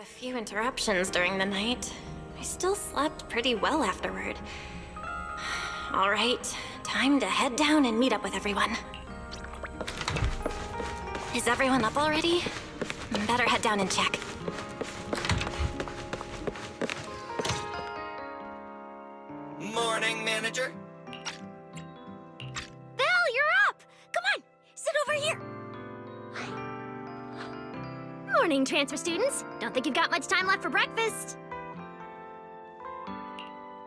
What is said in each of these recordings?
few interruptions during the night. I still slept pretty well afterward. All right, time to head down and meet up with everyone. Is everyone up already? Better head down and check. Morning, manager. Bill, you're up! Come on, sit over here. Morning, transfer students. Don't think you've got much time left for breakfast.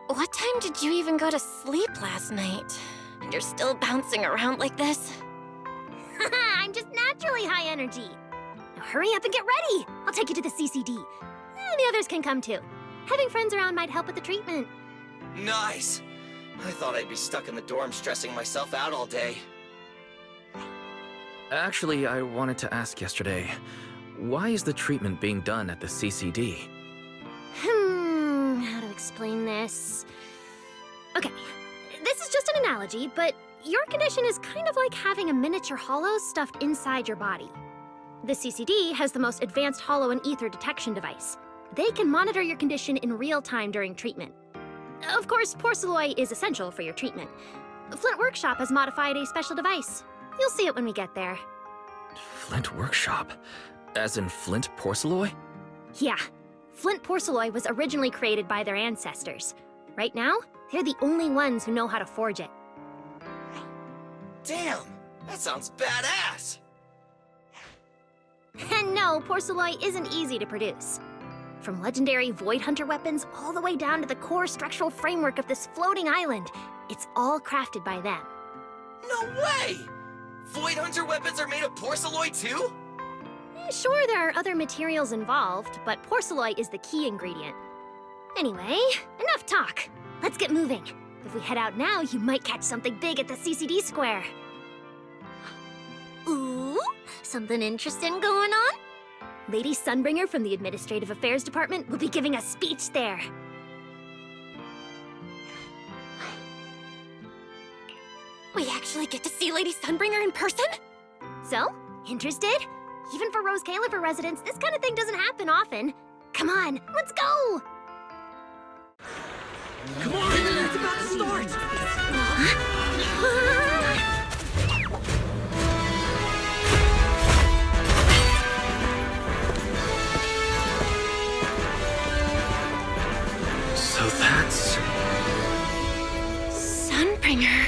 What time did you even go to sleep last night? And you're still bouncing around like this? I'm just naturally high energy. Now hurry up and get ready. I'll take you to the CCD. The others can come too. Having friends around might help with the treatment. Nice. I thought I'd be stuck in the dorm stressing myself out all day. Actually, I wanted to ask yesterday, why is the treatment being done at the CCD? How to explain this? Okay, this is just an analogy, but your condition is kind of like having a miniature hollow stuffed inside your body. The CCD has the most advanced hollow and ether detection device. They can monitor your condition in real time during treatment. Of course, porcelloi is essential for your treatment. Flint Workshop has modified a special device. You'll see it when we get there. Flint Workshop? As in Flint Porcelloi? Yeah. Flint porcelloi was originally created by their ancestors. Right now, they're the only ones who know how to forge it. Damn, that sounds badass. And no, porcelloi isn't easy to produce. From legendary Void Hunter weapons all the way down to the core structural framework of this floating island, it's all crafted by them. No way! Void Hunter weapons are made of porcelloi too? Sure, there are other materials involved, but porcelloi is the key ingredient. Anyway, enough talk. Let's get moving. If we head out now, you might catch something big at the CCD square. Ooh, something interesting going on? Lady Sunbringer from the Administrative Affairs Department will be giving a speech there. We actually get to see Lady Sunbringer in person? So, interested? Even for Rose Califer residents, this kind of thing doesn't happen often. Come on, let's go! Come on, it's about to start! So that's... Sunbringer.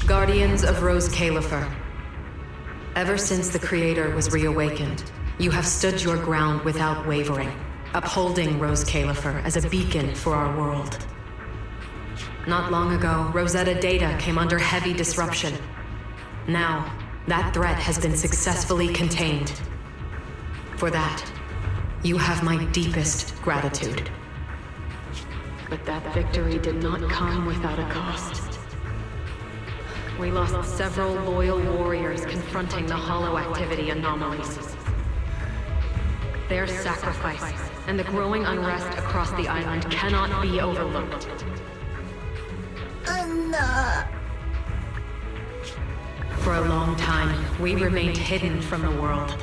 Guardians of Rose Califer. Ever since the Creator was reawakened, you have stood your ground without wavering, upholding Rose Califer as a beacon for our world. Not long ago, Rosetta data came under heavy disruption. Now, that threat has been successfully contained. For that, you have my deepest gratitude. But that victory did not come without a cost. We lost several loyal warriors confronting the hollow activity anomalies. Their sacrifice and the growing unrest across the island cannot be overlooked. For a long time, we remained hidden from the world.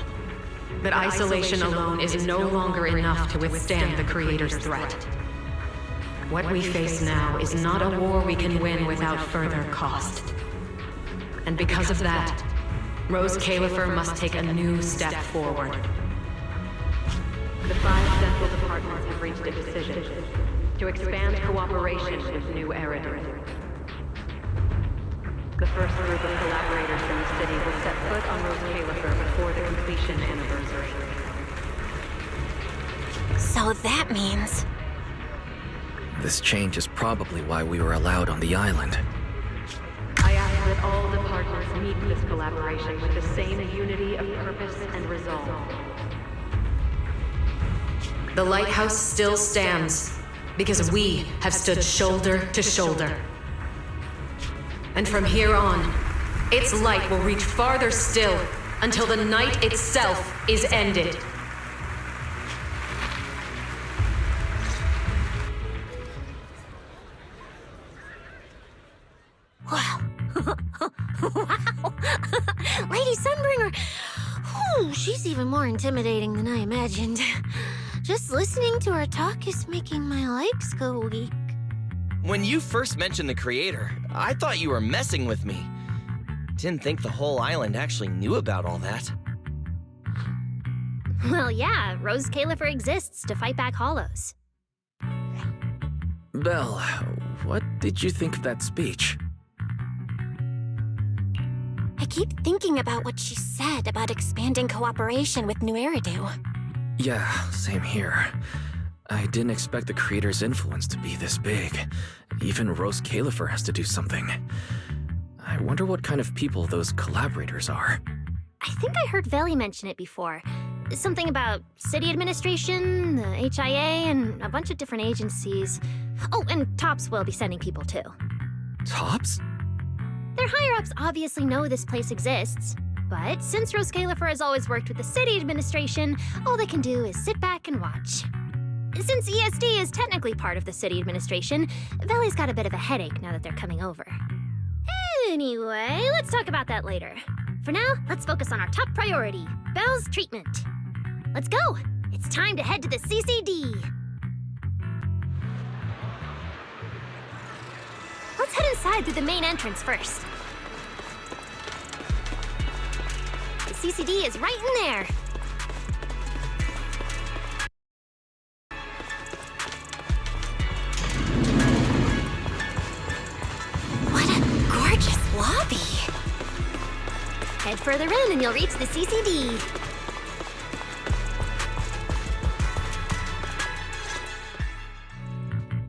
But isolation alone is no longer enough to withstand the Creator's threat. What we face now is not a war we can win without further cost. And because of that, Rose Califer must take a new step forward. The 5 central departments have reached a decision to expand cooperation with New Eridan. The first group of collaborators from the city will set foot on Rose Califer before the completion anniversary. So that means... This change is probably why we were allowed on the island. I ask that all departments meet this collaboration with the same unity of purpose and resolve. The lighthouse still stands because we have stood shoulder to shoulder. And from here on, its light will reach farther still until the night itself is ended. Wow. Wow! Lady Sunbringer! Whew, she's even more intimidating than I imagined. Just listening to her talk is making my legs go weak. When you first mentioned the creator, I thought you were messing with me. Didn't think the whole island actually knew about all that. Well, yeah, Rose Califer exists to fight back hollows. Belle, what did you think of that speech? I keep thinking about what she said about expanding cooperation with New Eridu. Yeah, same here. I didn't expect the creator's influence to be this big. Even Rose Califer has to do something. I wonder what kind of people those collaborators are. I think I heard Veli mention it before. Something about city administration, the HIA, and a bunch of different agencies. Oh, and TOPS will be sending people too. Tops? Their higher-ups obviously know this place exists, but since Rose Califer has always worked with the city administration, all they can do is sit back and watch. Since ESD is technically part of the city administration, Veli's got a bit of a headache now that they're coming over. Anyway, let's talk about that later. For now, let's focus on our top priority, Belle's treatment. Let's go! It's time to head to the CCD! Let's head inside through the main entrance first. The CCD is right in there. What a gorgeous lobby! Head further in and you'll reach the CCD.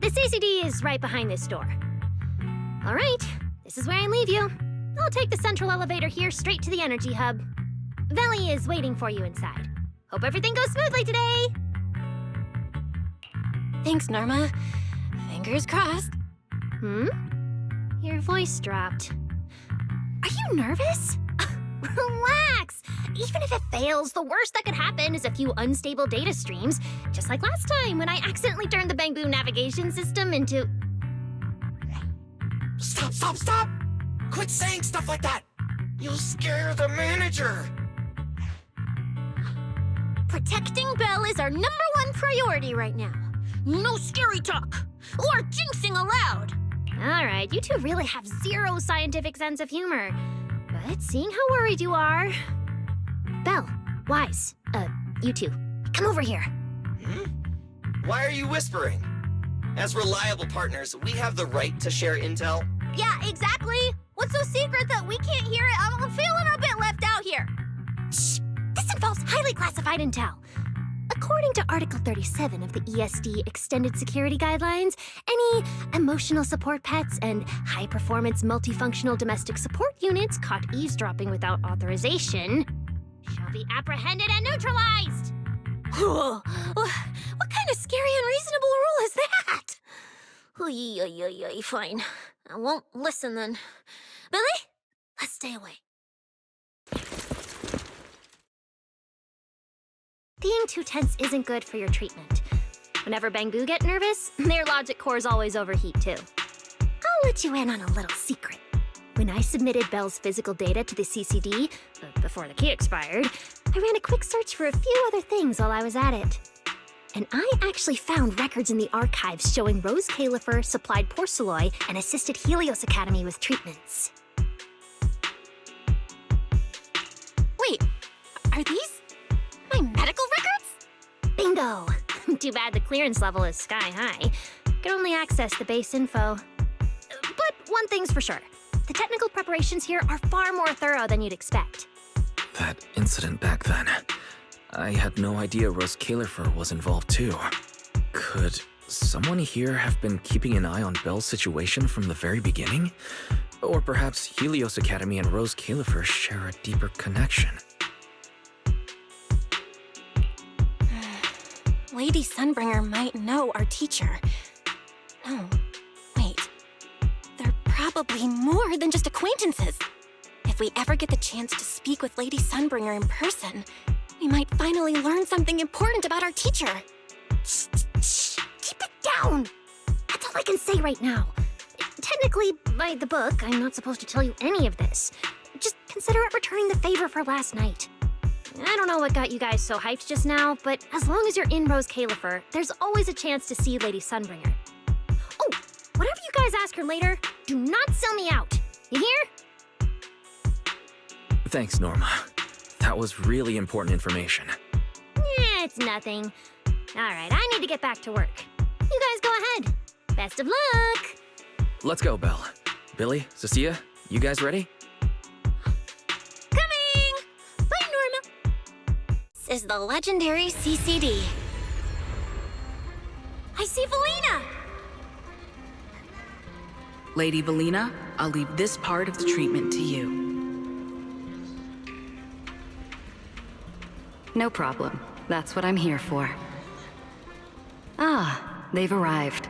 The CCD is right behind this door. All right, this is where I leave you. I'll take the central elevator here straight to the energy hub. Veli is waiting for you inside. Hope everything goes smoothly today. Thanks, Norma. Fingers crossed. Your voice dropped. Are you nervous? Relax! Even if it fails, the worst that could happen is a few unstable data streams, just like last time when I accidentally turned the Bangbu navigation system into... Stop, stop, stop! Quit saying stuff like that! You'll scare the manager! Protecting Belle is our #1 priority right now. No scary talk, or jinxing allowed. All right, you two really have zero scientific sense of humor. But seeing how worried you are... Belle, Wise, you two, come over here. Why are you whispering? As reliable partners, we have the right to share intel. Yeah, exactly. What's so secret that we can't hear it? I'm feeling a bit left out here. Shh, this involves highly classified intel. According to Article 37 of the ESD Extended Security Guidelines, any emotional support pets and high-performance multifunctional domestic support units caught eavesdropping without authorization shall be apprehended and neutralized. What kind of scary, unreasonable rule is that? Fine. I won't listen then. Billy, let's stay away. Being too tense isn't good for your treatment. Whenever Bangbu get nervous, their logic cores always overheat too. I'll let you in on a little secret. When I submitted Belle's physical data to the CCD, before the key expired, I ran a quick search for a few other things while I was at it. And I actually found records in the archives showing Rose Califer supplied Porceloy and assisted Helios Academy with treatments. Wait, are these my medical records? Bingo! Too bad the clearance level is sky high. Can only access the base info. But one thing's for sure. The technical preparations here are far more thorough than you'd expect. That incident back then. I had no idea Rose Califer was involved too. Could someone here have been keeping an eye on Belle's situation from the very beginning? Or perhaps Helios Academy and Rose Califer share a deeper connection? Lady Sunbringer might know our teacher. No, wait. They're probably more than just acquaintances. If we ever get the chance to speak with Lady Sunbringer in person, we might finally learn something important about our teacher. Shh, keep it down! That's all I can say right now. Technically, by the book, I'm not supposed to tell you any of this. Just consider it returning the favor for last night. I don't know what got you guys so hyped just now, but as long as you're in Rose Califer, there's always a chance to see Lady Sunbringer. Oh, whatever you guys ask her later, do not sell me out. You hear? Thanks, Norma. That was really important information. It's nothing. Alright, I need to get back to work. You guys go ahead. Best of luck! Let's go, Belle. Billy, Cecilia, you guys ready? Coming! Bye, Norma! This is the legendary CCD. I see Valina! Lady Valina, I'll leave this part of the treatment to you. No problem. That's what I'm here for. Ah, they've arrived.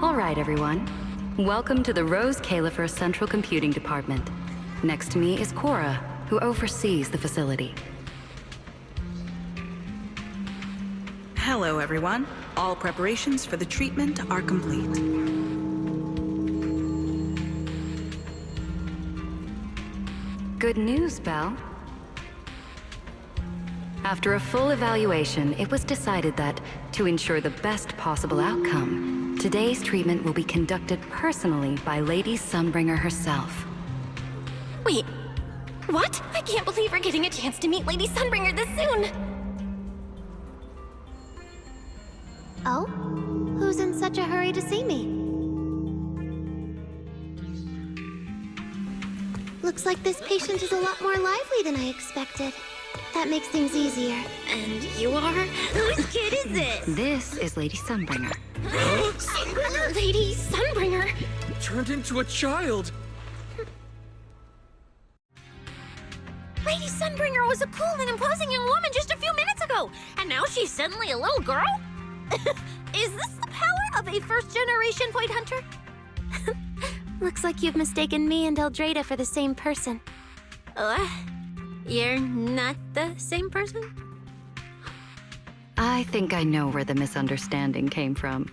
All right, everyone. Welcome to the Rose Califer Central Computing Department. Next to me is Cora, who oversees the facility. Hello, everyone. All preparations for the treatment are complete. Good news, Belle. After a full evaluation, it was decided that, to ensure the best possible outcome, today's treatment will be conducted personally by Lady Sunbringer herself. Wait, what? I can't believe we're getting a chance to meet Lady Sunbringer this soon. Oh? Who's in such a hurry to see me? Looks like this patient is a lot more lively than I expected. That makes things easier. And you are? Whose kid is this? This is Lady Sunbringer. Sunbringer! Lady Sunbringer! Turned into a child! Lady Sunbringer was a cool and imposing young woman just a few minutes ago, and now she's suddenly a little girl? Is this the power of a first-generation point hunter? Looks like you've mistaken me and Eldrada for the same person. You're not the same person? I think I know where the misunderstanding came from.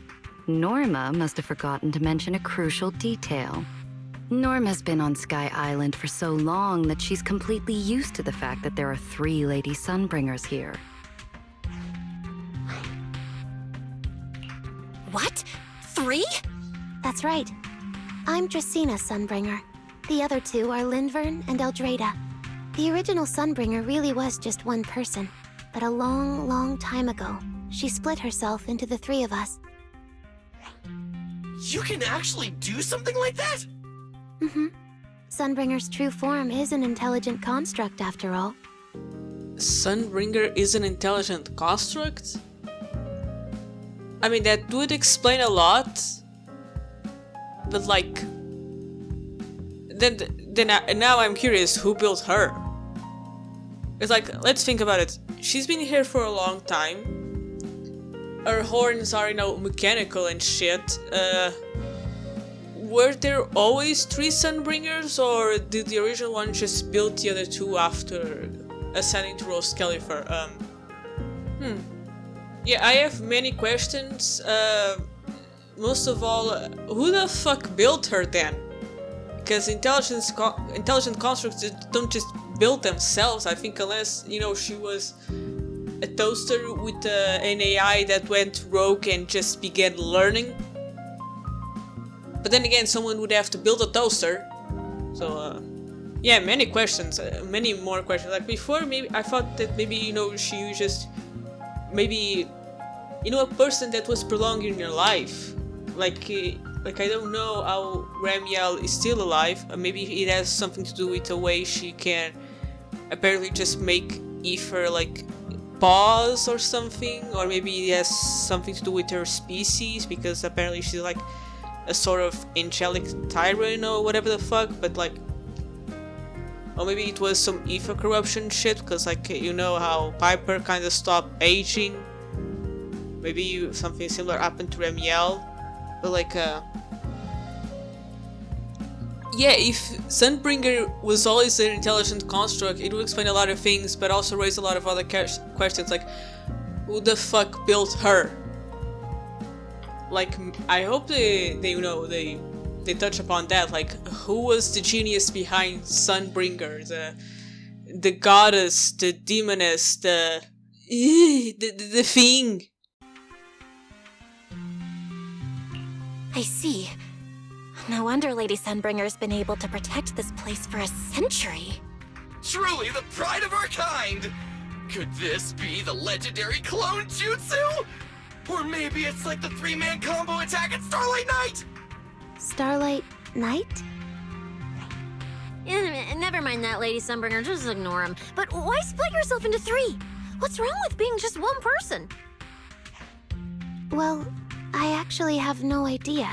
Norma must have forgotten to mention a crucial detail. Norma's been on Sky Island for so long that she's completely used to the fact that there are 3 Lady Sunbringers here. What? 3? That's right. I'm Dracena Sunbringer. The other 2 are Lindvern and Eldrada. The original Sunbringer really was just one person, but a long, long time ago, she split herself into the 3 of us. You can actually do something like that? Mm-hmm. Sunbringer's true form is an intelligent construct, after all. Sunbringer is an intelligent construct? I mean, that would explain a lot, but like... now I'm curious, who built her? It's like, let's think about it. She's been here for a long time. Her horns are, you know, mechanical and shit. Were there always 3 Sunbringers, or did the original one just build the other 2 after ascending to Rose Califer? Yeah, I have many questions. Most of all, who the fuck built her then? Because intelligent constructs don't just build themselves, I think, unless, you know, she was a toaster with an AI that went rogue and just began learning. But then again, someone would have to build a toaster. So, yeah, many questions, many more questions. Like before, maybe I thought that maybe, you know, she just, maybe, you know, a person that was prolonging your life. Like I don't know how Ramiel is still alive. Maybe it has something to do with the way she can apparently just make ether like pause or something, or maybe it has something to do with her species, because apparently she's like a sort of angelic tyrant or whatever the fuck. But like, or maybe it was some ether corruption shit, because like, you know how Piper kind of stopped aging. Maybe something similar happened to Ramiel. But like, yeah, if Sunbringer was always an intelligent construct, it would explain a lot of things, but also raise a lot of other questions, like, who the fuck built her? Like, I hope they you know, they they touch upon that, like who was the genius behind Sunbringer, the goddess, the demoness, the thing. I see. No wonder Lady Sunbringer's been able to protect this place for a century. Truly the pride of our kind! Could this be the legendary clone jutsu? Or maybe it's like the 3-man combo attack at Starlight Night? Starlight Night? Never mind that, Lady Sunbringer. Just ignore him. But why split yourself into 3? What's wrong with being just one person? Well, I actually have no idea.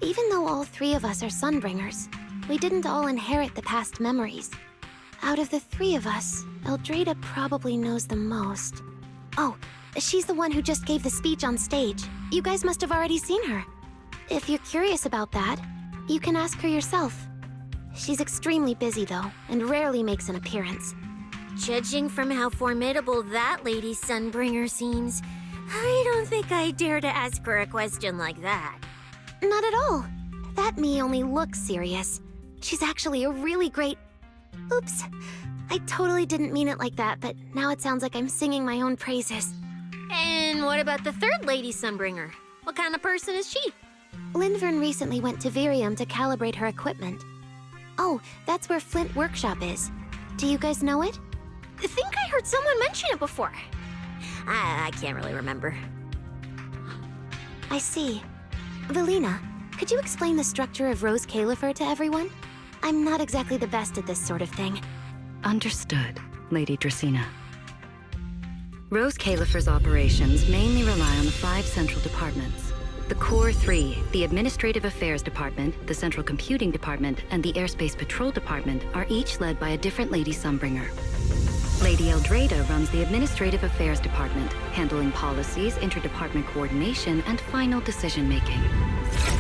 Even though all 3 of us are Sunbringers, we didn't all inherit the past memories. Out of the 3 of us, Eldrada probably knows the most. Oh, she's the one who just gave the speech on stage. You guys must have already seen her. If you're curious about that, you can ask her yourself. She's extremely busy though, and rarely makes an appearance. Judging from how formidable that Lady Sunbringer seems, I don't think I dare to ask her a question like that. Not at all. That me only looks serious. She's actually a really great... Oops. I totally didn't mean it like that, but now it sounds like I'm singing my own praises. And what about the 3rd Lady Sunbringer? What kind of person is she? Lindvern recently went to Virium to calibrate her equipment. Oh, that's where Flint Workshop is. Do you guys know it? I think I heard someone mention it before. I can't really remember. I see. Velina, could you explain the structure of Rose Califer to everyone? I'm not exactly the best at this sort of thing. Understood, Lady Dracena. Rose Califer's operations mainly rely on the 5 central departments. The Core 3, the Administrative Affairs Department, the Central Computing Department, and the Airspace Patrol Department are each led by a different Lady Sunbringer. Lady Eldrada runs the Administrative Affairs Department, handling policies, interdepartment coordination, and final decision-making.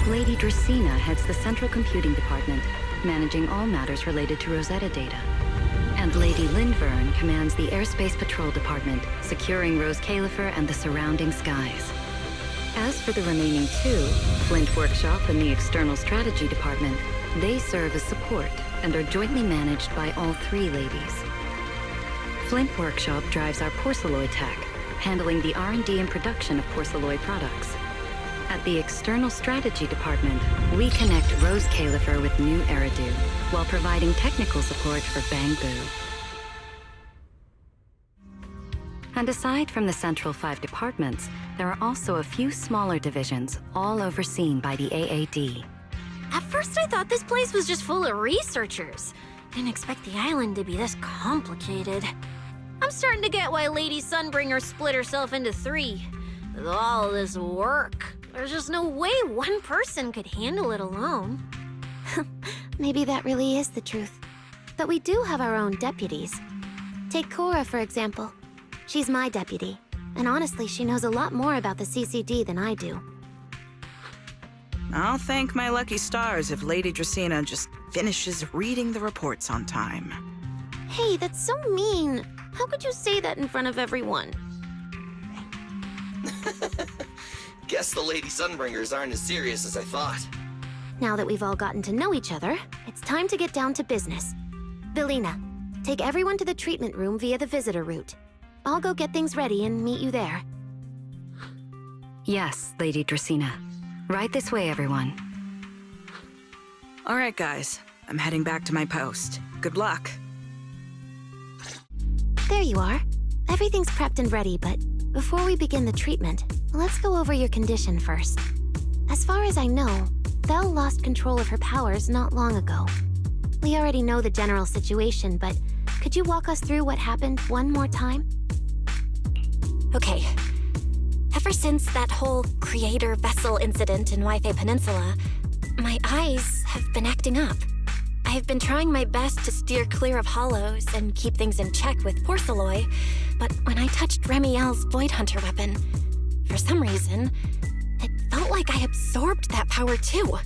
Lady Dracena heads the Central Computing Department, managing all matters related to Rosetta data. And Lady Lindvern commands the Airspace Patrol Department, securing Rose Califer and the surrounding skies. As for the remaining 2, Flint Workshop and the External Strategy Department, they serve as support and are jointly managed by all 3 ladies. Flint Workshop drives our porcelloid tech, handling the R&D and production of porcelloid products. At the External Strategy Department, we connect Rose Califer with new Eridu, while providing technical support for Bangbu. And aside from the central 5 departments, there are also a few smaller divisions, all overseen by the AAD. At first I thought this place was just full of researchers. Didn't expect the island to be this complicated. I'm starting to get why Lady Sunbringer split herself into 3. With all this work, there's just no way one person could handle it alone. Maybe that really is the truth. But we do have our own deputies. Take Cora, for example. She's my deputy, and honestly, she knows a lot more about the CCD than I do. I'll thank my lucky stars if Lady Dracena just finishes reading the reports on time. Hey, that's so mean. How could you say that in front of everyone? Guess the Lady Sunbringers aren't as serious as I thought. Now that we've all gotten to know each other, it's time to get down to business. Velina, take everyone to the treatment room via the visitor route. I'll go get things ready and meet you there. Yes, Lady Dracena. Right this way, everyone. All right, guys. I'm heading back to my post. Good luck. There you are. Everything's prepped and ready, but before we begin the treatment, let's go over your condition first. As far as I know, Belle lost control of her powers not long ago. We already know the general situation, but could you walk us through what happened one more time? Okay. Ever since that whole creator vessel incident in Waifei Peninsula, my eyes have been acting up. I've been trying my best to steer clear of hollows and keep things in check with porcelloy, but when I touched Remiel's Void Hunter weapon, for some reason, it felt like I absorbed that power too.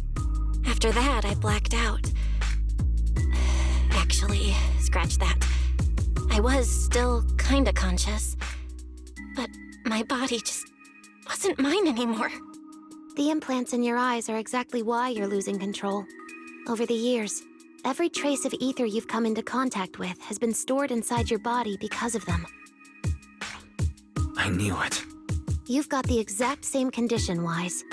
After that, I blacked out. Actually, scratch that. I was still kinda conscious, but my body just wasn't mine anymore. The implants in your eyes are exactly why you're losing control. Over the years, every trace of ether you've come into contact with has been stored inside your body because of them. I knew it. You've got the exact same condition, Wise.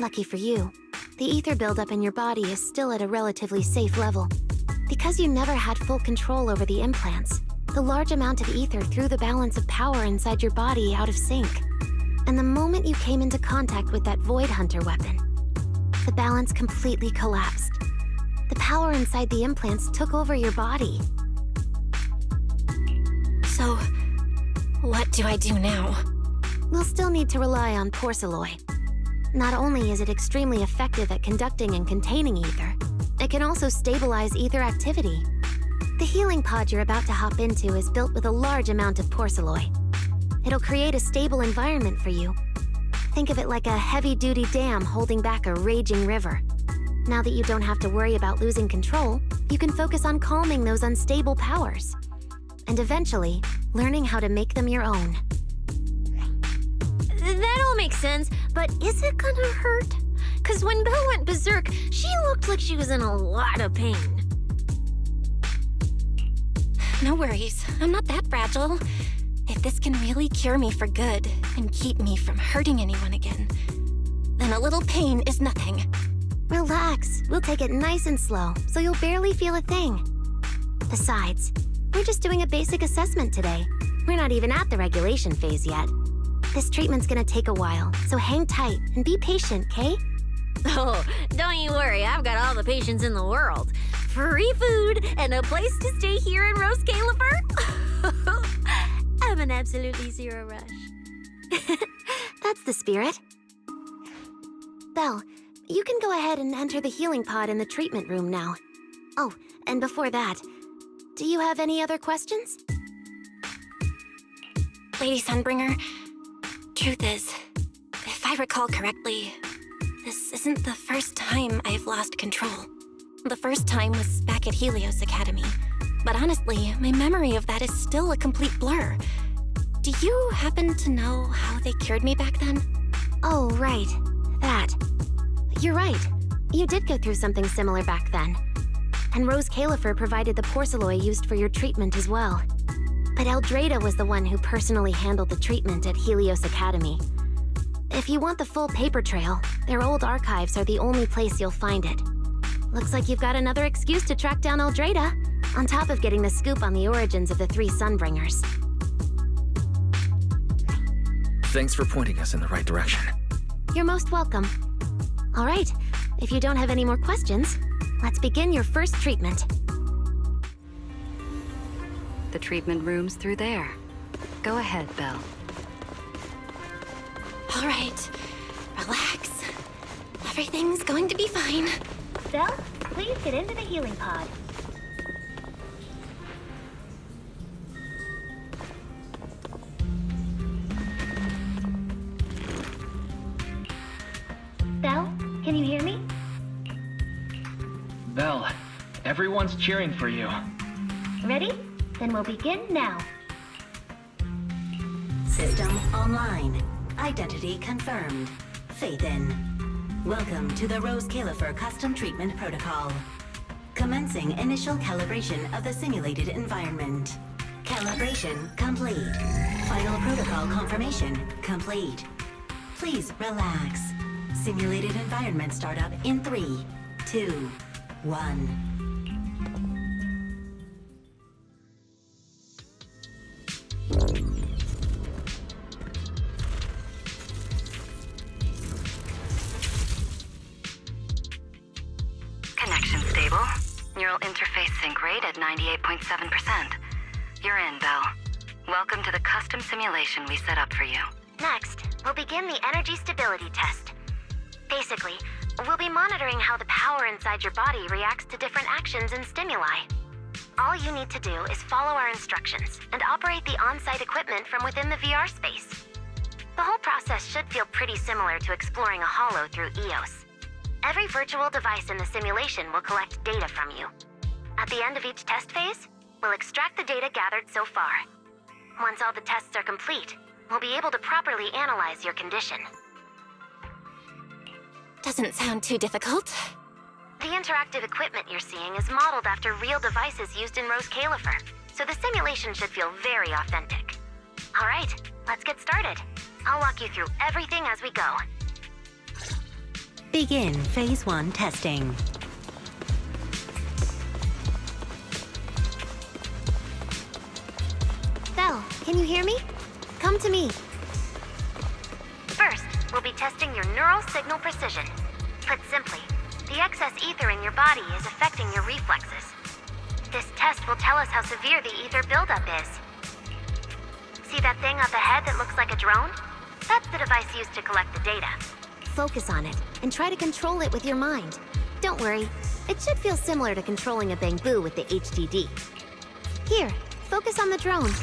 Lucky for you, the ether buildup in your body is still at a relatively safe level. Because you never had full control over the implants, the large amount of ether threw the balance of power inside your body out of sync. And the moment you came into contact with that Void Hunter weapon, the balance completely collapsed. The power inside the implants took over your body. So, what do I do now? We'll still need to rely on Porceloy. Not only is it extremely effective at conducting and containing ether, it can also stabilize ether activity. The healing pod you're about to hop into is built with a large amount of Porceloy. It'll create a stable environment for you. Think of it like a heavy-duty dam holding back a raging river. Now that you don't have to worry about losing control, you can focus on calming those unstable powers. And eventually, learning how to make them your own. That all makes sense, but is it gonna hurt? 'Cause when Belle went berserk, she looked like she was in a lot of pain. No worries, I'm not that fragile. If this can really cure me for good and keep me from hurting anyone again, then a little pain is nothing. Relax, we'll take it nice and slow, so you'll barely feel a thing. Besides, we're just doing a basic assessment today. We're not even at the regulation phase yet. This treatment's gonna take a while, so hang tight and be patient, Kay? Oh, don't you worry, I've got all the patience in the world. Free food and a place to stay here in Rose Califer. I'm an absolutely zero rush. That's the spirit. Belle, you can go ahead and enter the healing pod in the treatment room now. Oh, and before that, do you have any other questions? Lady Sunbringer, truth is, if I recall correctly, this isn't the first time I've lost control. The first time was back at Helios Academy. But honestly, my memory of that is still a complete blur. Do you happen to know how they cured me back then? Oh, right. That. You're right. You did go through something similar back then. And Rose Califer provided the Porceloy used for your treatment as well. But Eldrada was the one who personally handled the treatment at Helios Academy. If you want the full paper trail, their old archives are the only place you'll find it. Looks like you've got another excuse to track down Eldrada, on top of getting the scoop on the origins of the three Sunbringers. Thanks for pointing us in the right direction. You're most welcome. All right, if you don't have any more questions, let's begin your first treatment. The treatment room's through there. Go ahead, Belle. All right, relax. Everything's going to be fine. Belle, please get into the healing pod. Belle, can you hear me? Belle, everyone's cheering for you. Ready? Then we'll begin now. System online. Identity confirmed. Faith in. Welcome to the Rose Califer Custom Treatment Protocol. Commencing initial calibration of the simulated environment. Calibration complete. Final protocol confirmation complete. Please relax. Simulated environment startup in 3, 2, 1. Connection stable. Neural interface sync rate at 98.7%. You're in, Belle. Welcome to the custom simulation we set up for you. Next, we'll begin the energy stability test. Basically, we'll be monitoring how the power inside your body reacts to different actions and stimuli. All you need to do is follow our instructions and operate the on-site equipment from within the VR space. The whole process should feel pretty similar to exploring a holo through EOS. Every virtual device in the simulation will collect data from you. At the end of each test phase, we'll extract the data gathered so far. Once all the tests are complete, we'll be able to properly analyze your condition. doesn't sound too difficult. The interactive equipment you're seeing is modeled after real devices used in Rose Califer, so the simulation should feel very authentic. All right, let's get started. I'll walk you through everything as we go. Begin Phase 1 testing. Belle, can you hear me? Come to me. First, we'll be testing your neural signal precision. Put simply, the excess ether in your body is affecting your reflexes. This test will tell us how severe the ether buildup is. See that thing up ahead that looks like a drone? That's the device used to collect the data. Focus on it, and try to control it with your mind. Don't worry, it should feel similar to controlling a bamboo with the HDD. Here, focus on the drone.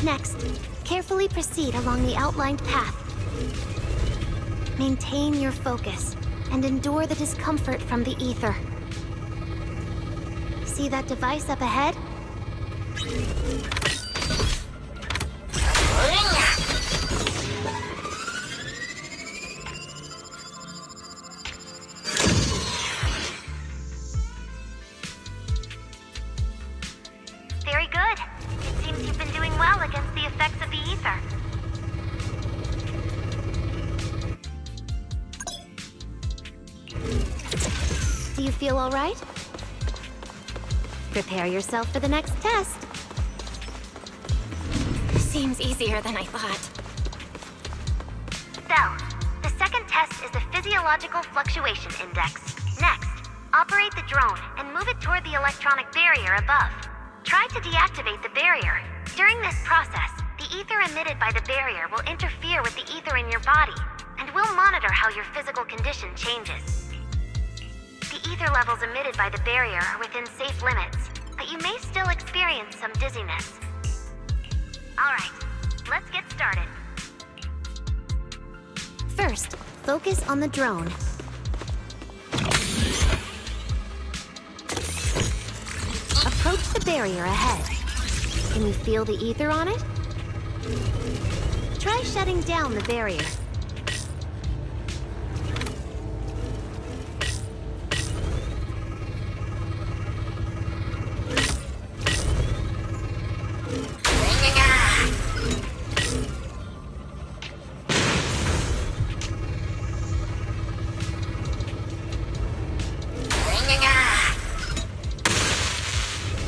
Next, carefully proceed along the outlined path. Maintain your focus and endure the discomfort from the ether. See that device up ahead? Very good. It seems you've been doing well against the effects of the ether. Do you feel all right? Prepare yourself for the next test. Seems easier than I thought. Belle, the second test is the physiological fluctuation index. Next, operate the drone and move it toward the electronic barrier above. Try to deactivate the barrier. During this process, the ether emitted by the barrier will interfere with the ether in your body, and we'll monitor how your physical condition changes. The ether levels emitted by the barrier are within safe limits, but you may still experience some dizziness. Alright, let's get started. First, focus on the drone. Approach the barrier ahead. Can you feel the ether on it? Try shutting down the barrier.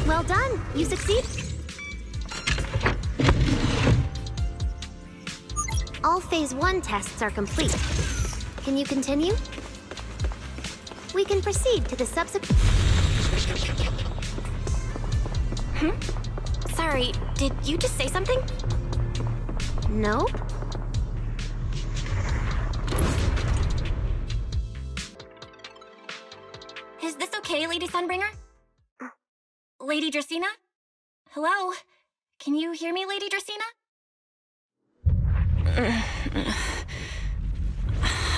Well done! You succeed. All Phase 1 tests are complete. Can you continue? We can proceed to the subsequent... Sorry, did you just say something? Nope. Is this okay, Lady Sunbringer? Lady Dracaena? Hello? Can you hear me, Lady Dracaena?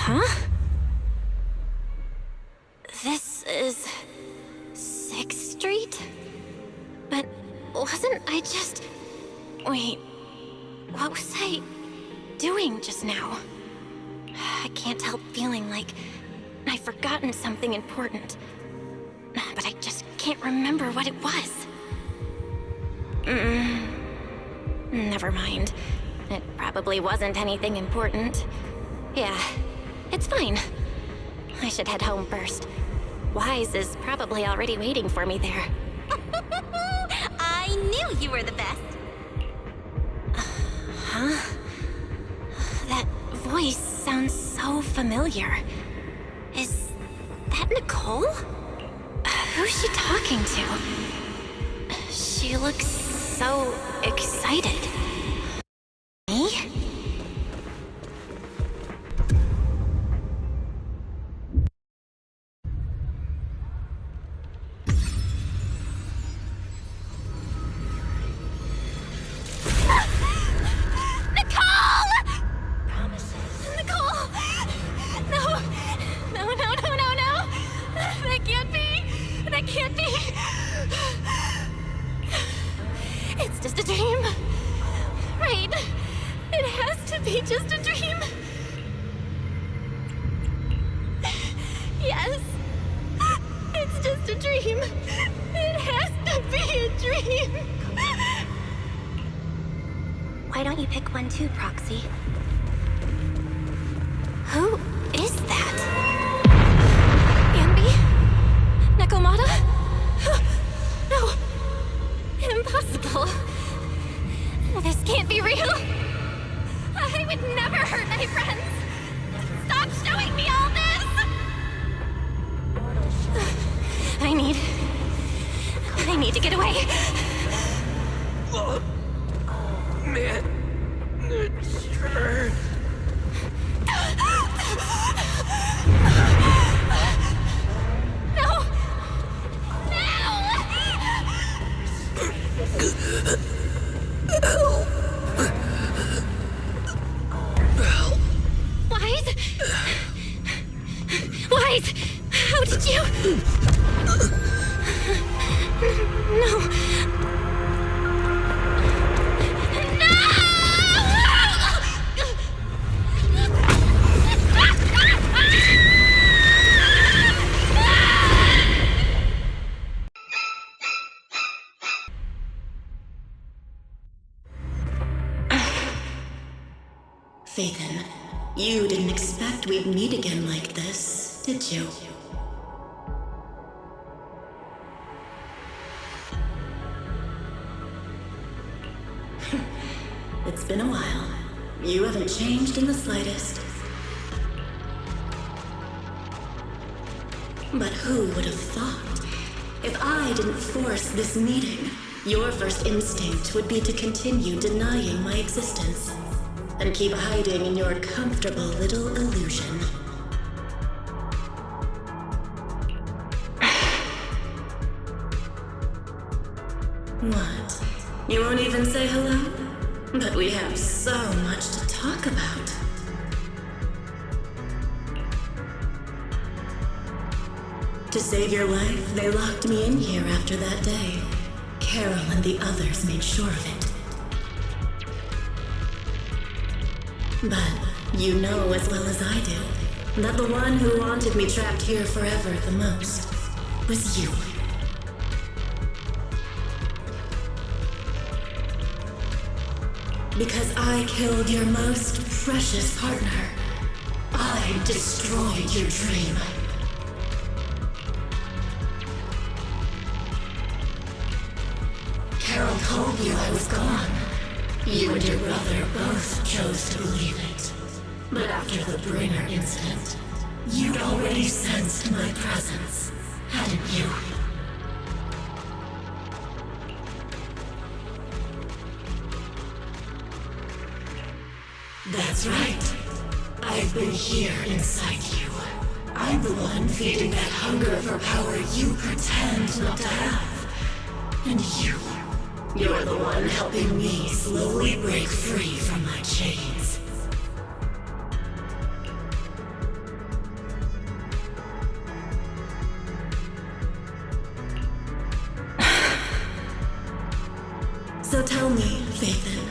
Huh? This is 6th Street? But wasn't I just... Wait, what was I doing just now? I can't help feeling like I've forgotten something important. But I just can't remember what it was. Never mind. It probably wasn't anything important. Yeah, it's fine. I should head home first. Wise is probably already waiting for me there. I knew you were the best. Huh? That voice sounds so familiar. Is that Nicole? Who's she talking to? She looks so excited. Me? It's just a dream. Right. It has to be just a dream. Yes. It's just a dream. It has to be a dream. Why don't you pick one too, Proxy? Who is that? Anby? Nekomata? No. Impossible. This can't be real. I would never hurt my friends. Stop showing me all this! I need to get away. Oh, man. Sure. No! Wise? Wise! How did you... No! Faithin, you didn't expect we'd meet again like this, did you? It's been a while. You haven't changed in the slightest. But who would have thought? If I didn't force this meeting, your first instinct would be to continue denying my existence and keep hiding in your comfortable little illusion. What? You won't even say hello? But we have so much to talk about. To save your life, they locked me in here after that day. Carol and the others made sure of it. But you know as well as I do that the one who wanted me trapped here forever the most was you. Because I killed your most precious partner. I destroyed your dream. Carol told you I was gone. You and your brother both chose to believe it. But after the Bringer incident, you'd already sensed my presence, hadn't you? That's right. I've been here inside you. I'm the one feeding that hunger for power you pretend not to have. And you're the one helping me slowly break free from my chains. So tell me, Faithin,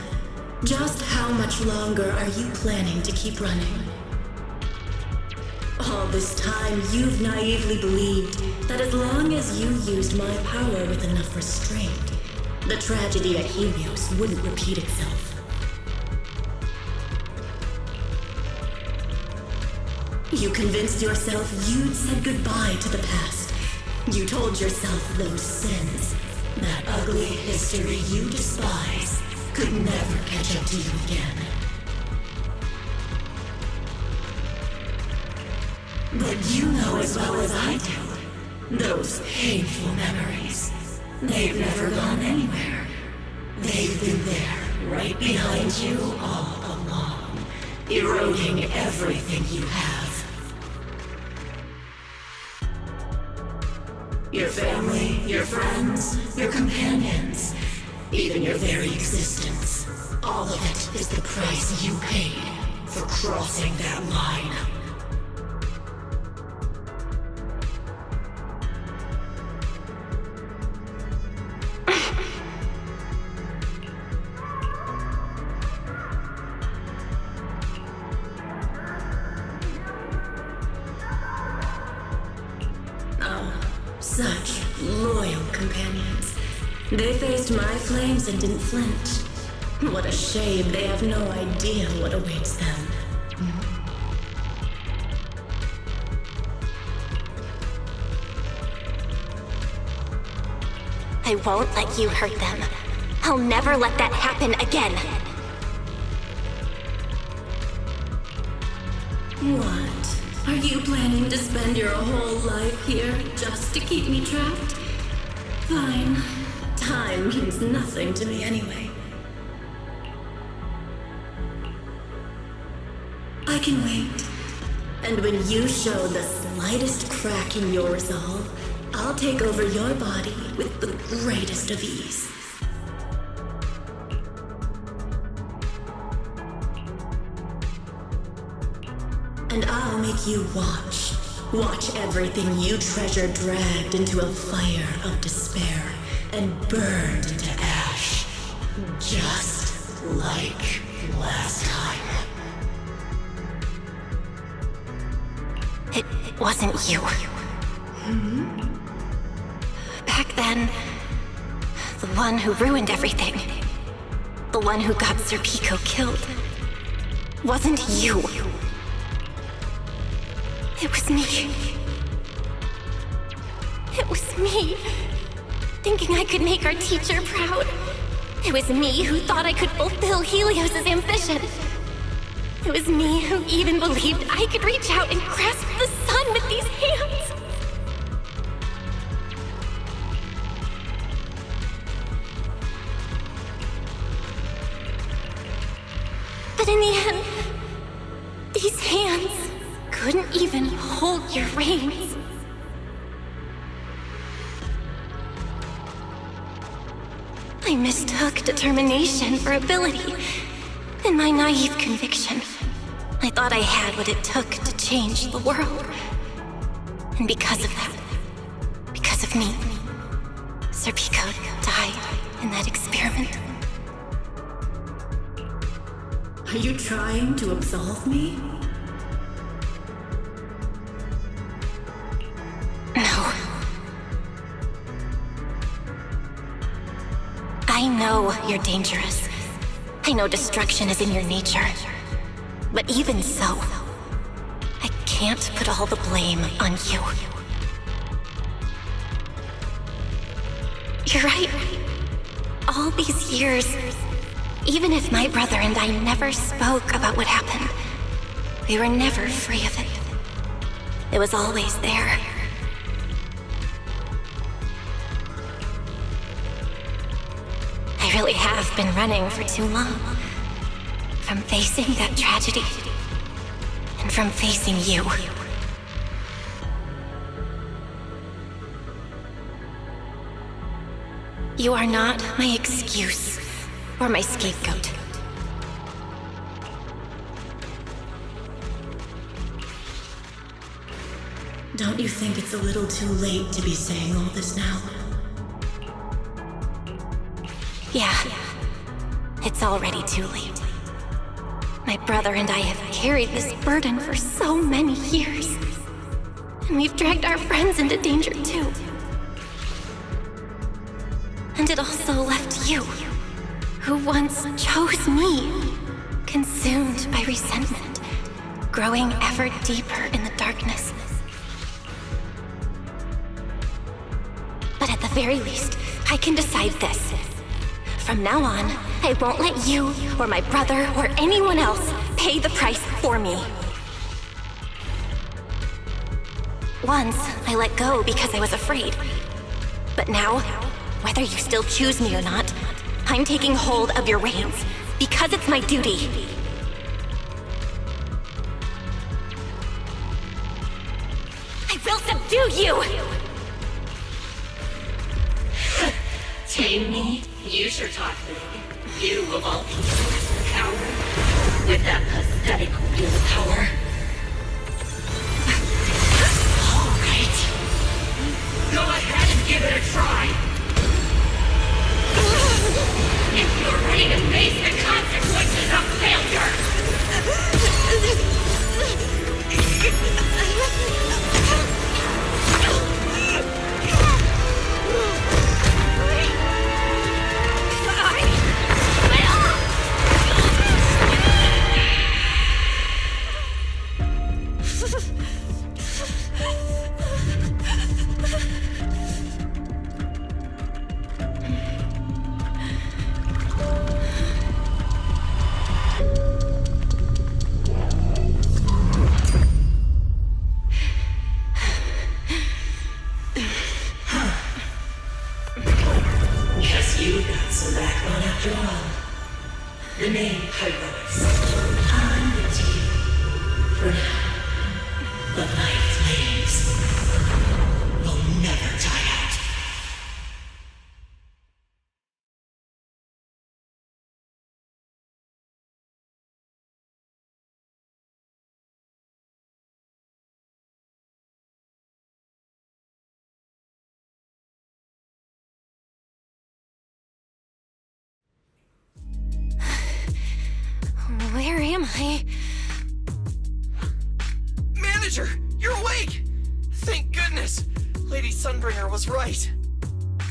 just how much longer are you planning to keep running? All this time, you've naively believed that as long as you used my power with enough restraint, the tragedy at Helios wouldn't repeat itself. You convinced yourself you'd said goodbye to the past. You told yourself those sins, that ugly history you despise, could never catch up to you again. But you know as well as I do, those painful memories, they've never gone anywhere. They've been there, right behind you all along, eroding everything you have. Your family, your friends, your companions, even your very existence. All of it is the price you paid for crossing that line. such loyal companions. They faced my flames and didn't flinch. What a shame they have no idea what awaits them. I won't let you hurt them. I'll never let that happen again. What? Are you planning to spend your whole life here just to keep me trapped? Fine. Time means nothing to me anyway. I can wait. And when you show the slightest crack in your resolve, I'll take over your body with the greatest of ease. And I'll make you watch. Watch everything you treasure dragged into a fire of despair and burned into ash. Just like last time. It wasn't you. Back then, the one who ruined everything, the one who got Sir Pico killed, wasn't you. It was me. It was me, thinking I could make our teacher proud. It was me who thought I could fulfill Helios's ambition. It was me who even believed I could reach out and grasp the sun with these hands. But in the end, these hands couldn't even hold your reins. I mistook determination for ability. In my naive conviction, I thought I had what it took to change the world. And because of that, because of me, Sir Pico died in that experiment. Are you trying to absolve me? No. I know you're dangerous. I know destruction is in your nature. But even so, I can't put all the blame on you. You're right. All these years, even if my brother and I never spoke about what happened, we were never free of it. It was always there. I really have been running for too long. From facing that tragedy, and from facing you. You are not my excuse or my scapegoat. Don't you think it's a little too late to be saying all this now? Yeah, it's already too late. My brother and I have carried this burden for so many years. And we've dragged our friends into danger too. And it also left you, who once chose me, consumed by resentment, growing ever deeper in the darkness. But at the very least, I can decide this. From now on, I won't let you, or my brother, or anyone else pay the price for me. Once, I let go because I was afraid. But now, whether you still choose me or not, I'm taking hold of your reins, because it's my duty. I will subdue you! Tame me? You sure talk big. You of all people, coward. With that pathetic willpower. Alright. Go ahead and give it a try. If you're ready to face the consequences of failure. After all, the name Heroes I'm with you for now. But my flames will never die out. Where am I? Manager, you're awake! Thank goodness! Lady Sunbringer was right.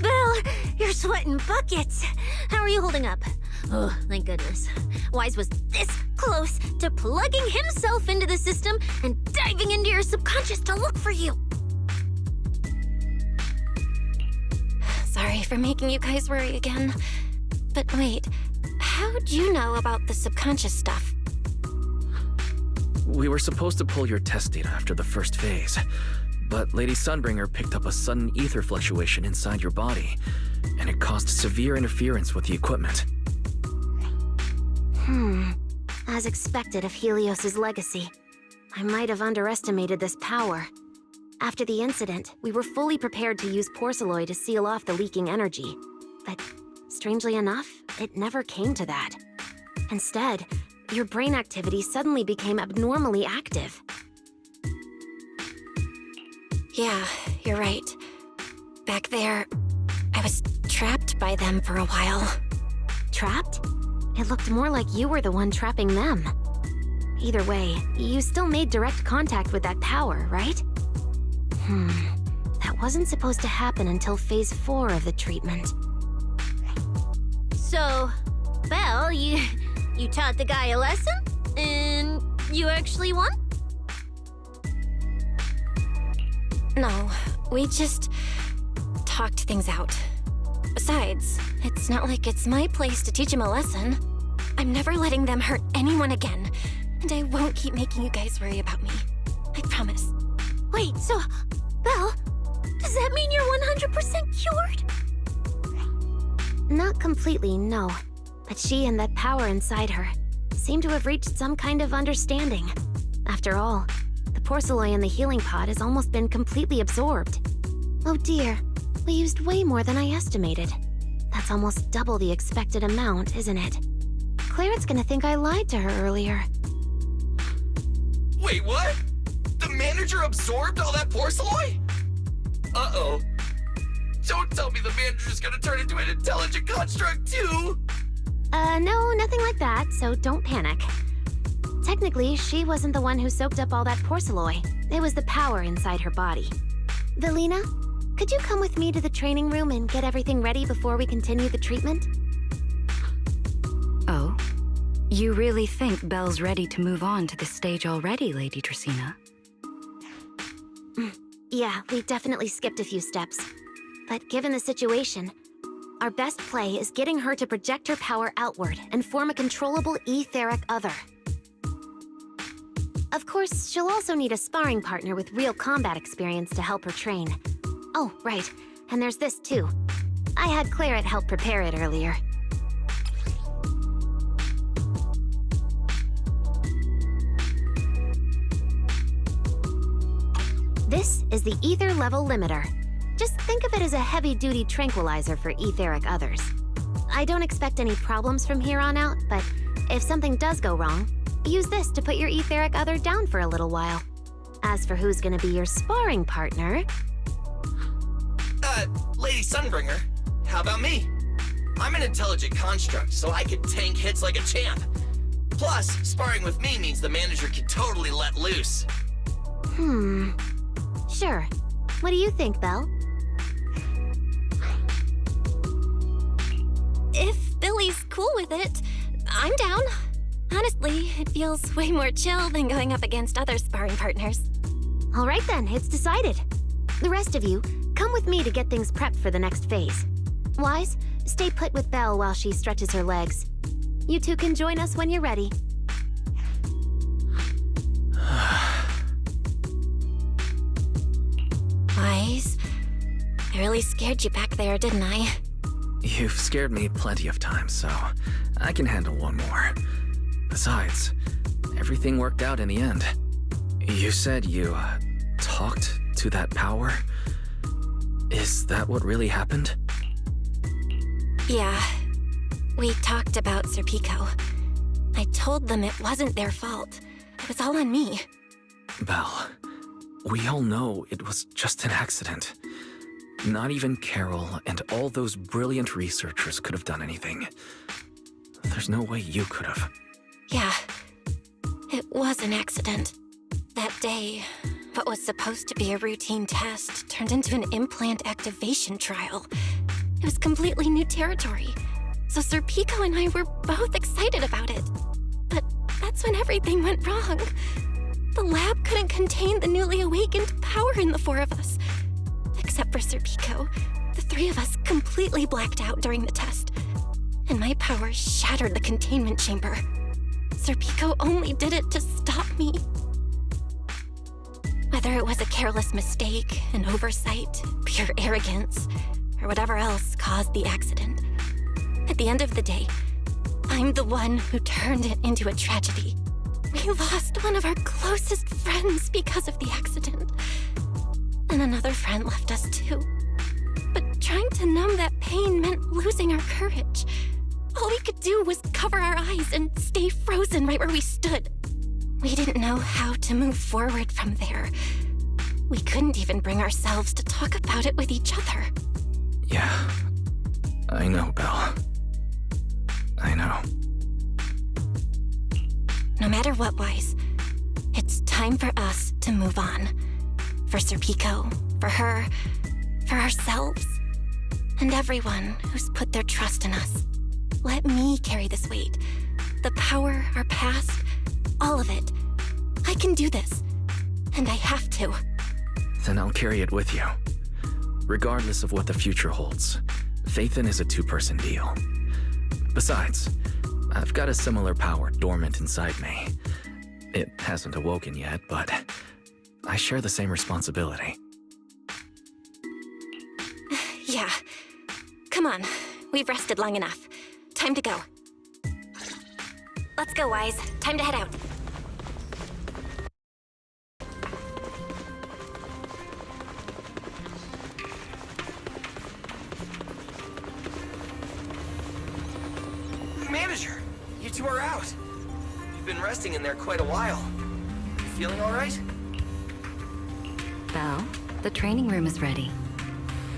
Belle, you're sweating buckets. How are you holding up? Oh, thank goodness. Wise was this close to plugging himself into the system and diving into your subconscious to look for you. Sorry for making you guys worry again. But wait, how'd you know about the subconscious stuff? We were supposed to pull your test data after the first phase, but Lady Sunbringer picked up a sudden ether fluctuation inside your body, and it caused severe interference with the equipment. As expected of Helios's legacy, I might have underestimated this power. After the incident, we were fully prepared to use porcelain to seal off the leaking energy. But strangely enough, it never came to that. Instead, your brain activity suddenly became abnormally active. Yeah, you're right. Back there, I was trapped by them for a while. Trapped? It looked more like you were the one trapping them. Either way, you still made direct contact with that power, right? That wasn't supposed to happen until phase 4 of the treatment. So, Belle, you taught the guy a lesson? And you actually won? No, we just talked things out. Besides, it's not like it's my place to teach him a lesson. I'm never letting them hurt anyone again, and I won't keep making you guys worry about me. I promise. Wait, so, Belle, does that mean you're 100% cured? Not completely, no. But she and that power inside her seem to have reached some kind of understanding. After all, the porcelain in the healing pod has almost been completely absorbed. Oh dear, we used way more than I estimated. That's almost double the expected amount, isn't it? Clarette's gonna think I lied to her earlier. Wait, what? The manager absorbed all that porcelain? Uh-oh. Don't tell me the manager's gonna turn into an intelligent construct too! No, nothing like that, so don't panic. Technically, she wasn't the one who soaked up all that porcelain. It was the power inside her body. Velina, could you come with me to the training room and get everything ready before we continue the treatment? Oh? You really think Belle's ready to move on to this stage already, Lady Dracaena? Yeah, we definitely skipped a few steps. But given the situation, our best play is getting her to project her power outward and form a controllable etheric other. Of course, she'll also need a sparring partner with real combat experience to help her train. Oh, right, and there's this too. I had Clarette help prepare it earlier. This is the ether level limiter. Just think of it as a heavy-duty tranquilizer for etheric others. I don't expect any problems from here on out, but if something does go wrong, use this to put your etheric other down for a little while. As for who's gonna be your sparring partner... Lady Sunbringer, how about me? I'm an intelligent construct, so I can tank hits like a champ. Plus, sparring with me means the manager can totally let loose. Sure. What do you think, Belle? If Billy's cool with it, I'm down. Honestly, it feels way more chill than going up against other sparring partners. All right then, it's decided. The rest of you, come with me to get things prepped for the next phase. Wise, stay put with Belle while she stretches her legs. You two can join us when you're ready. Wise, I really scared you back there, didn't I? You've scared me plenty of times, so I can handle one more. Besides, everything worked out in the end. You said you, talked to that power? Is that what really happened? Yeah. We talked about Serpico. I told them it wasn't their fault. It was all on me. Belle, we all know it was just an accident. Not even Carol and all those brilliant researchers could have done anything. There's no way you could have. Yeah. It was an accident. That day, what was supposed to be a routine test turned into an implant activation trial. It was completely new territory. So Serpico and I were both excited about it. But that's when everything went wrong. The lab couldn't contain the newly awakened power in the four of us. Except for Serpico, the three of us completely blacked out during the test. And my power shattered the containment chamber. Serpico only did it to stop me. Whether it was a careless mistake, an oversight, pure arrogance, or whatever else caused the accident, at the end of the day, I'm the one who turned it into a tragedy. We lost one of our closest friends because of the accident. And another friend left us too. But trying to numb that pain meant losing our courage. All we could do was cover our eyes and stay frozen right where we stood. We didn't know how to move forward from there. We couldn't even bring ourselves to talk about it with each other. Yeah, I know, Belle. I know. No matter what, Wise, it's time for us to move on. For Serpico, for her, for ourselves, and everyone who's put their trust in us. Let me carry this weight. The power, our past, all of it. I can do this, and I have to. Then I'll carry it with you. Regardless of what the future holds, Phaethon is a two-person deal. Besides, I've got a similar power dormant inside me. It hasn't awoken yet, but I share the same responsibility. Yeah. Come on. We've rested long enough. Time to go. Let's go, Wise. Time to head out. Manager, you two are out. You've been resting in there quite a while. You feeling all right? Belle, the training room is ready.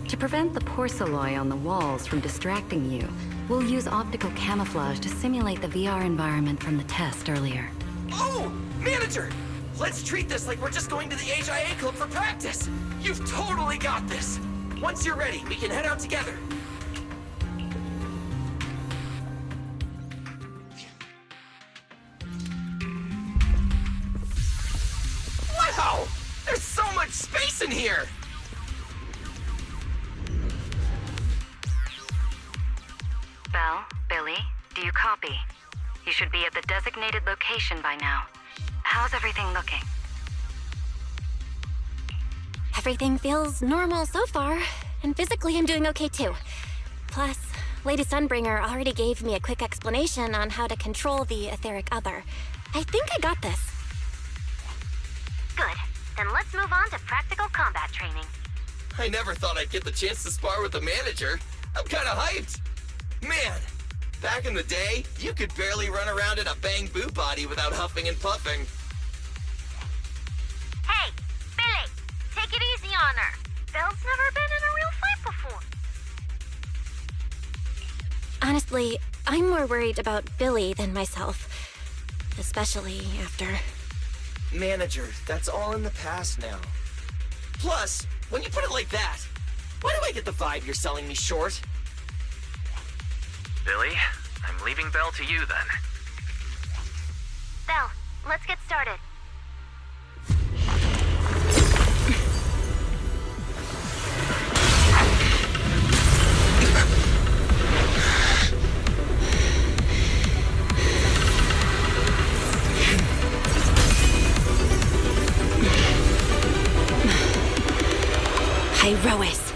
To prevent the porcelain on the walls from distracting you, we'll use optical camouflage to simulate the VR environment from the test earlier. Oh, Manager! Let's treat this like we're just going to the HIA club for practice. You've totally got this. Once you're ready, we can head out together. Wow! There's so much space in here! Belle, Billy, do you copy? You should be at the designated location by now. How's everything looking? Everything feels normal so far, and physically I'm doing okay too. Plus, Lady Sunbringer already gave me a quick explanation on how to control the etheric other. I think I got this. Good. Then let's move on to practical combat training. I never thought I'd get the chance to spar with the manager. I'm kinda hyped. Man, back in the day, you could barely run around in a bang-boo body without huffing and puffing. Hey, Billy, take it easy on her. Belle's never been in a real fight before. Honestly, I'm more worried about Billy than myself. Especially after... Manager, that's all in the past now. Plus, when you put it like that, why do I get the vibe you're selling me short? Billy, I'm leaving Belle to you then. Belle, let's get started. Hyrois.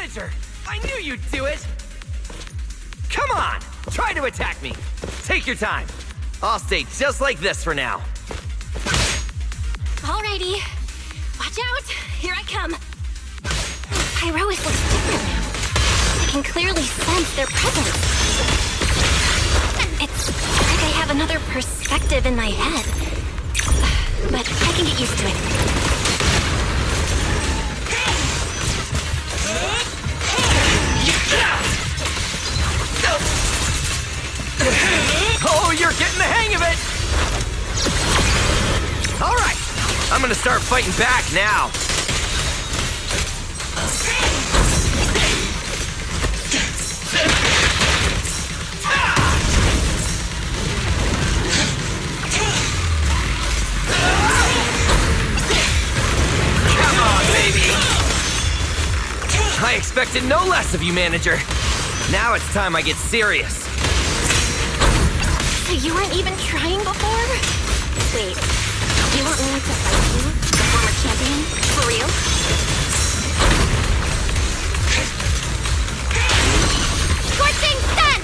Manager! I knew you'd do it! Come on! Try to attack me! Take your time. I'll stay just like this for now. Alrighty. Watch out! Here I come. Pyrois looks different now. I can clearly sense their presence. It's like I have another perspective in my head. But I can get used to it. Oh, you're getting the hang of it! All right, I'm gonna start fighting back now. Come on, baby! I expected no less of you, Manager. Now it's time I get serious. So you weren't even trying before? Wait, you want me to fight you, the former champion? For real? Scorching Sun!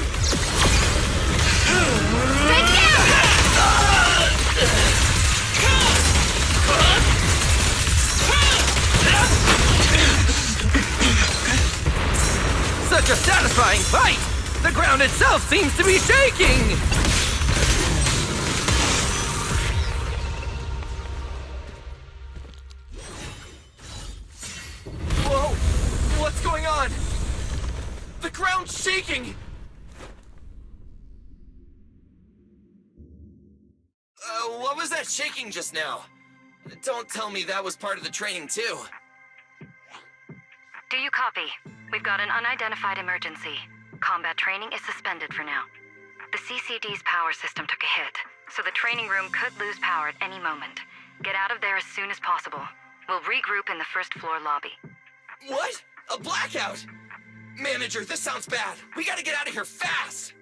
Strike down! Such a satisfying fight! The ground itself seems to be shaking! Whoa! What's going on? The ground's shaking! What was that shaking just now? Don't tell me that was part of the training too. Do you copy? We've got an unidentified emergency. Combat training is suspended for now. The CCD's power system took a hit, so the training room could lose power at any moment. Get out of there as soon as possible. We'll regroup in the first floor lobby. What? A blackout? Manager, this sounds bad. We gotta get out of here fast!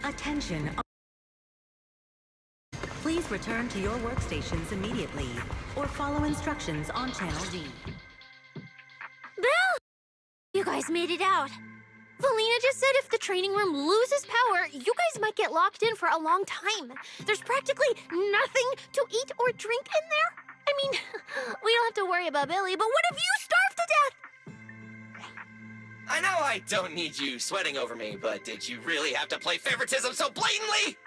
Attention. Please return to your workstations immediately, or follow instructions on Channel D. Bill! You guys made it out. Valina just said if the training room loses power, you guys might get locked in for a long time. There's practically nothing to eat or drink in there. I mean, we don't have to worry about Billy, but what if you starve to death? I know I don't need you sweating over me, but did you really have to play favoritism so blatantly?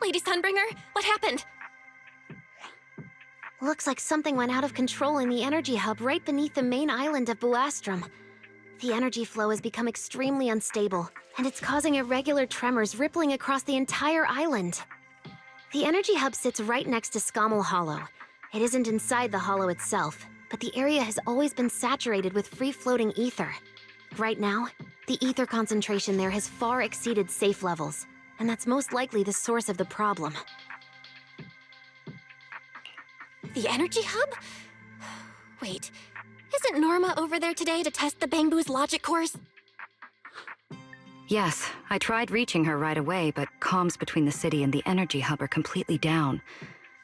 Lady Sunbringer, what happened? Looks like something went out of control in the energy hub right beneath the main island of Buastrum. The energy flow has become extremely unstable, and it's causing irregular tremors rippling across the entire island. The energy hub sits right next to Scommel Hollow. It isn't inside the hollow itself, but the area has always been saturated with free-floating ether. Right now, the ether concentration there has far exceeded safe levels, and that's most likely the source of the problem. The energy hub? Wait, isn't Norma over there today to test the Bangbu's logic cores? Yes, I tried reaching her right away, but comms between the city and the energy hub are completely down.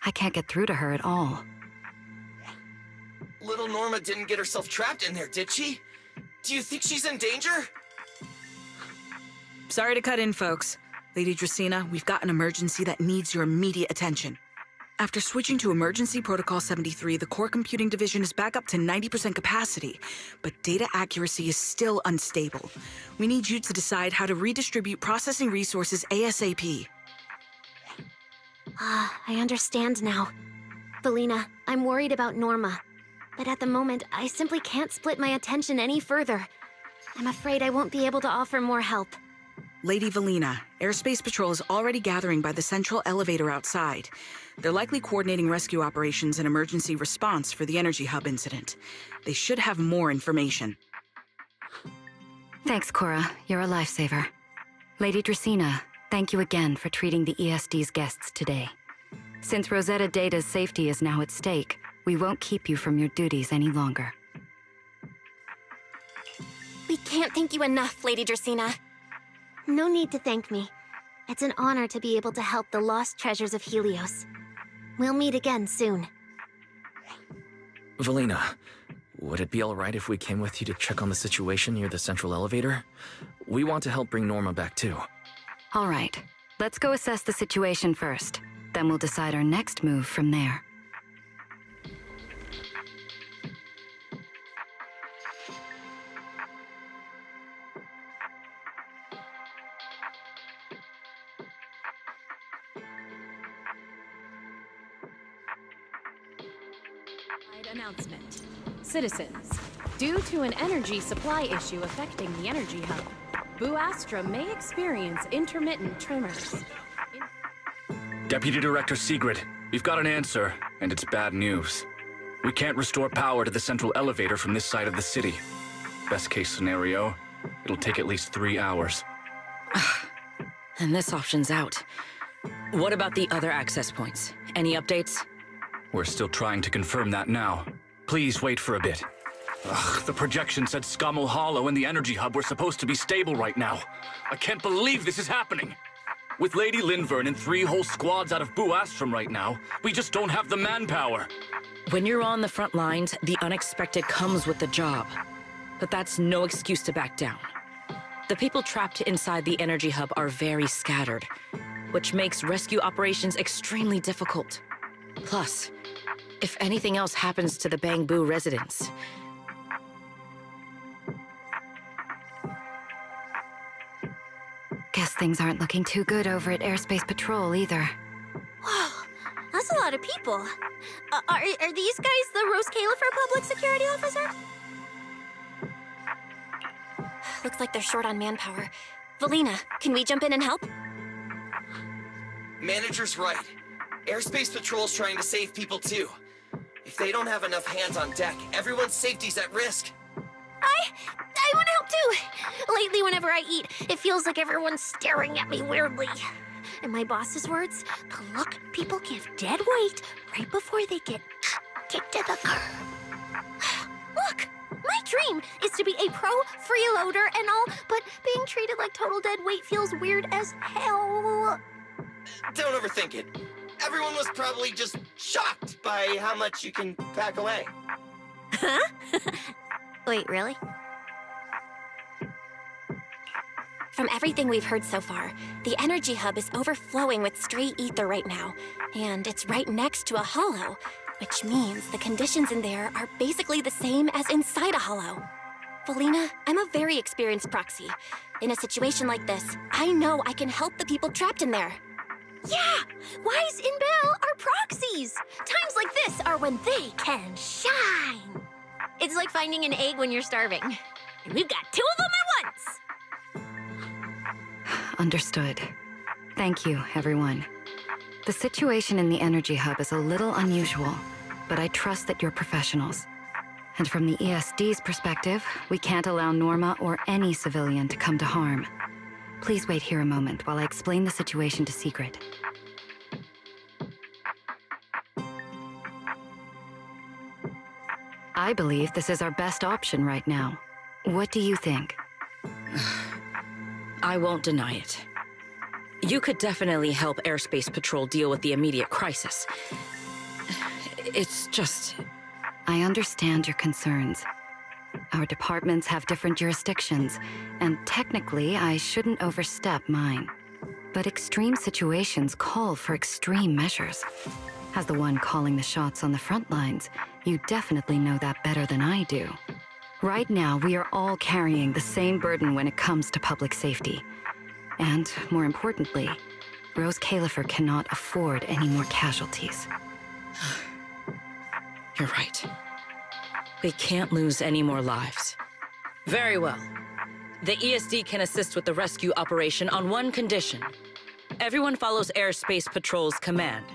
I can't get through to her at all. Little Norma didn't get herself trapped in there, did she? Do you think she's in danger? Sorry to cut in, folks. Lady Dracaena, we've got an emergency that needs your immediate attention. After switching to Emergency Protocol 73, the core computing division is back up to 90% capacity, but data accuracy is still unstable. We need you to decide how to redistribute processing resources ASAP. I understand now. Valina, I'm worried about Norma. But at the moment, I simply can't split my attention any further. I'm afraid I won't be able to offer more help. Lady Valina, Airspace Patrol is already gathering by the central elevator outside. They're likely coordinating rescue operations and emergency response for the energy hub incident. They should have more information. Thanks, Cora. You're a lifesaver. Lady Dracaena, thank you again for treating the ESD's guests today. Since Rosetta Data's safety is now at stake, we won't keep you from your duties any longer. We can't thank you enough, Lady Dracaena. No need to thank me. It's an honor to be able to help the lost treasures of Helios. We'll meet again soon. Valina, would it be alright if we came with you to check on the situation near the central elevator? We want to help bring Norma back too. All right, let's go assess the situation first. Then we'll decide our next move from there. Announcement. Citizens, due to an energy supply issue affecting the energy hub, Bu Astra may experience intermittent tremors. Deputy Director Sigrid, we've got an answer, and it's bad news. We can't restore power to the central elevator from this side of the city. Best case scenario, it'll take at least 3 hours. And this option's out. What about the other access points? Any updates? We're still trying to confirm that now. Please wait for a bit. Ugh, the projection said Scommel Hollow and the energy hub were supposed to be stable right now. I can't believe this is happening. With Lady Linvern and 3 whole squads out of Bu Astrum right now, we just don't have the manpower. When you're on the front lines, the unexpected comes with the job. But that's no excuse to back down. The people trapped inside the energy hub are very scattered, which makes rescue operations extremely difficult. Plus, if anything else happens to the Bangbu residents... Guess things aren't looking too good over at Airspace Patrol either. Whoa, that's a lot of people. Are these guys the Rose Califer public security officer? Looks like they're short on manpower. Valina, can we jump in and help? Manager's right. Airspace Patrol's trying to save people too. If they don't have enough hands on deck, everyone's safety's at risk. I want to help too. Lately, whenever I eat, it feels like everyone's staring at me weirdly. In my boss's words, the look people give dead weight right before they get kicked to the curb. Look, my dream is to be a pro freeloader and all, but being treated like total dead weight feels weird as hell. Don't overthink it. Everyone was probably just shocked by how much you can pack away. Huh? Wait, really? From everything we've heard so far, the energy hub is overflowing with stray ether right now, and it's right next to a hollow, which means the conditions in there are basically the same as inside a hollow. Valina, I'm a very experienced proxy. In a situation like this, I know I can help the people trapped in there. Yeah! Wise and Belle are proxies! Times like this are when they can shine! It's like finding an egg when you're starving. And we've got 2 of them at once! Understood. Thank you, everyone. The situation in the energy hub is a little unusual, but I trust that you're professionals. And from the ESD's perspective, we can't allow Norma or any civilian to come to harm. Please wait here a moment while I explain the situation to Sigrid. I believe this is our best option right now. What do you think? I won't deny it. You could definitely help Airspace Patrol deal with the immediate crisis. It's just... I understand your concerns. Our departments have different jurisdictions, and technically, I shouldn't overstep mine. But extreme situations call for extreme measures. As the one calling the shots on the front lines, you definitely know that better than I do. Right now, we are all carrying the same burden when it comes to public safety. And, more importantly, Rose Califer cannot afford any more casualties. You're right. We can't lose any more lives. Very well. The ESD can assist with the rescue operation on one condition. Everyone follows Airspace Patrol's command.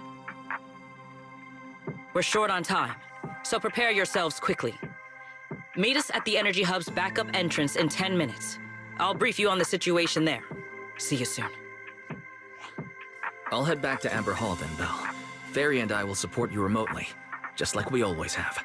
We're short on time, so prepare yourselves quickly. Meet us at the Energy Hub's backup entrance in 10 minutes. I'll brief you on the situation there. See you soon. I'll head back to Amber Hall then, Belle. Ferry and I will support you remotely, just like we always have.